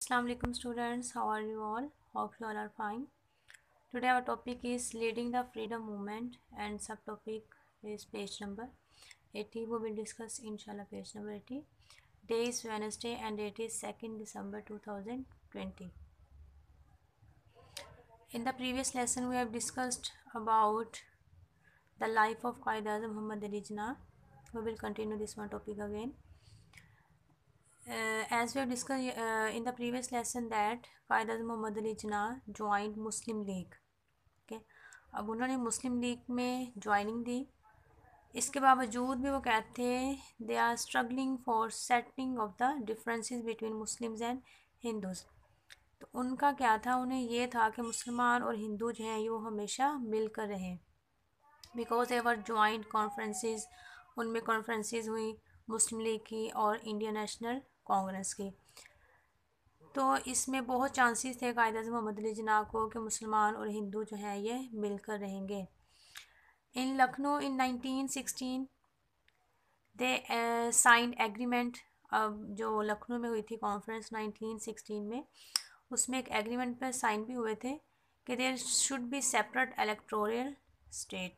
Assalamu alaikum students, how are you all? Hope you all are fine. Today our topic is leading the freedom movement and subtopic is page number 80. We will discuss inshallah page number 80. Day is Wednesday and date is 2nd December 2020. In the previous lesson we have discussed about the life of Qaid Azam Muhammad Ali Jinnah. We will continue this one topic again. As we have discussed in the previous lesson that Qaid Azam Muhammad Ali Jinnah joined Muslim League. Okay, अब उन्होंने मुस्लिम league में joining दी. इसके बावजूद भी वो कहते हैं they are struggling for settling of the differences between Muslims and Hindus. तो उनका क्या था, उन्हें ये था कि मुसलमान और हिंदू जो हैं ये वो हमेशा मिलकर रहें. बिकॉज एवर जॉइंट कॉन्फ्रेंसेस, उनमें कॉन्फ्रेंसेस हुई मुस्लिम लीग की और इंडियन नेशनल कांग्रेस की. तो इसमें बहुत चांसेस थे कायद अज़म मोहम्मद अली जिन्ना को कि मुसलमान और हिंदू जो हैं ये मिलकर रहेंगे. इन लखनऊ इन 1916 दे साइंड एग्रीमेंट. अब जो लखनऊ में हुई थी कॉन्फ्रेंस 1916 में, उसमें एक एग्रीमेंट पर साइन भी हुए थे कि there should be separate electoral state,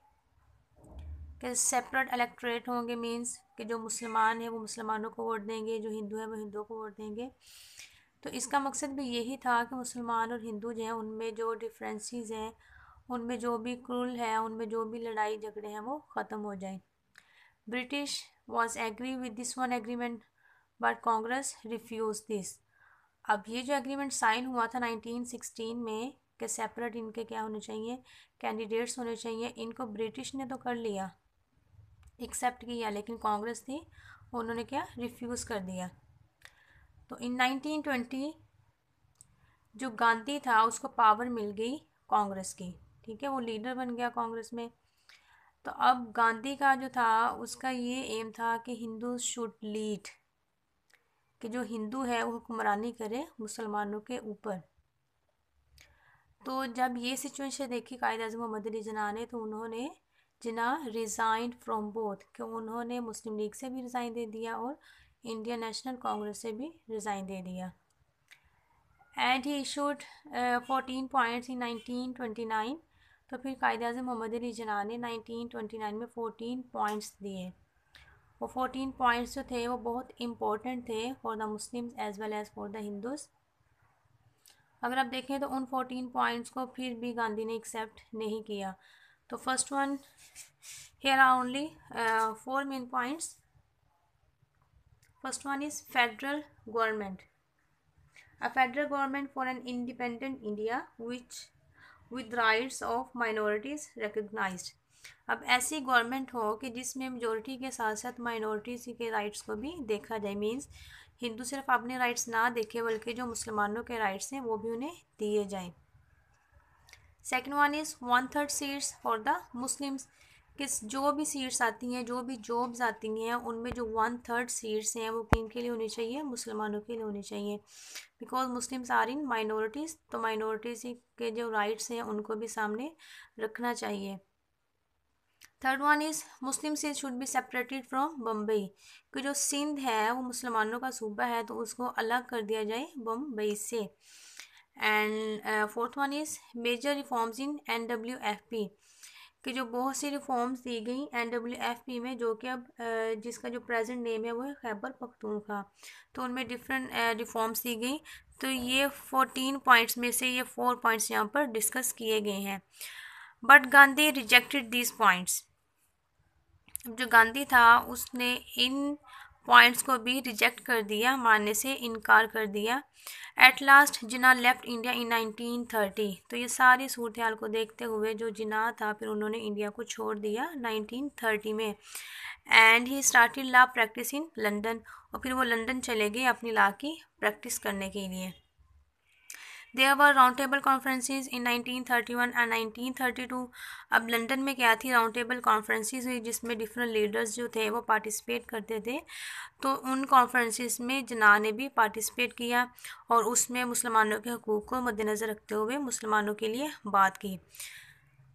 कि सेपरेट इलेक्टोरेट होंगे. मींस कि जो मुसलमान है वो मुसलमानों को वोट देंगे, जो हिंदू है वो हिंदुओं को वोट देंगे. तो इसका मकसद भी यही था कि मुसलमान और हिंदू जो हैं उनमें जो डिफरेंसेस हैं, उनमें जो भी क्रूल है, उनमें जो भी लड़ाई झगड़े हैं वो ख़त्म हो जाए. British was agree with this one agreement but Congress refuse this. अब ये जो एग्रीमेंट साइन हुआ था 1916 में कि सेपरेट इनके क्या होने चाहिए, कैंडिडेट्स होने चाहिए, इनको ब्रिटिश ने तो कर लिया, एक्सेप्ट किया, लेकिन कांग्रेस थी उन्होंने क्या रिफ्यूज़ कर दिया. तो इन 1920 जो गांधी था उसको पावर मिल गई कांग्रेस की. ठीक है, वो लीडर बन गया कांग्रेस में. तो अब गांधी का जो था उसका ये एम था कि हिंदू शुड लीड, कि जो हिंदू है वो हुक्मरानी करे मुसलमानों के ऊपर. तो जब ये सिचुएशन देखी कायद अज़म मोहम्मद अली जिन्ना ने, तो उन्होंने जिन्ना रिज़ाइंड फ्रॉम बोथ, कि उन्होंने मुस्लिम लीग से भी रिज़ाइन दे दिया और इंडियन नेशनल कांग्रेस से भी रिज़ाइन दे दिया. And he issued 14 points in 1929. तो फिर कायद अज़म मोहम्मद अली जिन्ना ने 1929 में 14 पॉइंट्स दिए. वो 14 पॉइंट्स जो थे वो बहुत इम्पोर्टेंट थे for the Muslims as well as for the Hindus. अगर आप देखें तो उन 14 पॉइंट्स को फिर भी गांधी ने एक्सेप्ट नहीं किया. तो first one, here are only 4 main points. First one is federal government. A federal government for an independent India which with rights of minorities recognized. अब ऐसी गवर्नमेंट हो कि जिसमें मेजोरिटी के साथ साथ माइनॉरिटीज़ के राइट्स को भी देखा जाए. मींस हिंदू सिर्फ अपने राइट्स ना देखे बल्कि जो मुसलमानों के राइट्स हैं वो भी उन्हें दिए जाएं. Second one is 1/3 seats for the Muslims. किस जो भी सीट्स आती हैं, जो भी जॉब्स आती हैं, उनमें जो 1/3 सीट्स हैं वो किन के लिए होनी चाहिए, मुसलमानों के लिए होनी चाहिए. Because Muslims are in minorities, तो माइनॉरिटीज़ के जो राइट्स हैं उनको भी सामने रखना चाहिए. Third one is Muslim seat should be separated from Bombay, कि जो सिंध है वो मुसलमानों का सूबा है तो उसको अलग कर दिया जाए बम्बई से. And fourth one is major reforms in NWFP, कि जो बहुत सी रिफॉर्म्स दी गई NWFP में, जो कि अब जिसका जो प्रेजेंट नेम है वो है खैबर पख्तूनख्वा. तो उनमें डिफरेंट रिफॉर्म्स दी गई. तो ये 14 पॉइंट्स में से ये 4 पॉइंट्स यहाँ पर डिस्कस किए गए हैं. But Gandhi rejected these points. जो गांधी था उसने इन पॉइंट्स को भी रिजेक्ट कर दिया, मानने से इनकार कर दिया. At last Jinnah left India in 1930. तो ये सारी सूरत हाल को देखते हुए जो जिन्ना था फिर उन्होंने इंडिया को छोड़ दिया 1930 में. And he started law practice in London. और फिर वो लंदन चले गए अपनी लॉ की प्रैक्टिस करने के लिए. There were round table conferences in 1931 and 1932. अब लंदन में क्या थी, राउंड टेबल कॉन्फ्रेंसेज हुई जिसमें डिफरेंट लीडर्स जो थे वो पार्टिसिपेट करते थे. तो उन कॉन्फ्रेंसेस में जिन्ना ने भी पार्टिसिपेट किया और उसमें मुसलमानों के हकूक़ को मद्देनज़र रखते हुए मुसलमानों के लिए बात की.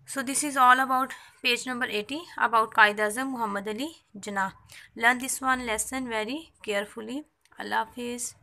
So this is all about page number 80 about Qaid Azam Muhammad Ali Jinnah. Learn this one lesson very carefully. Allah Hafiz.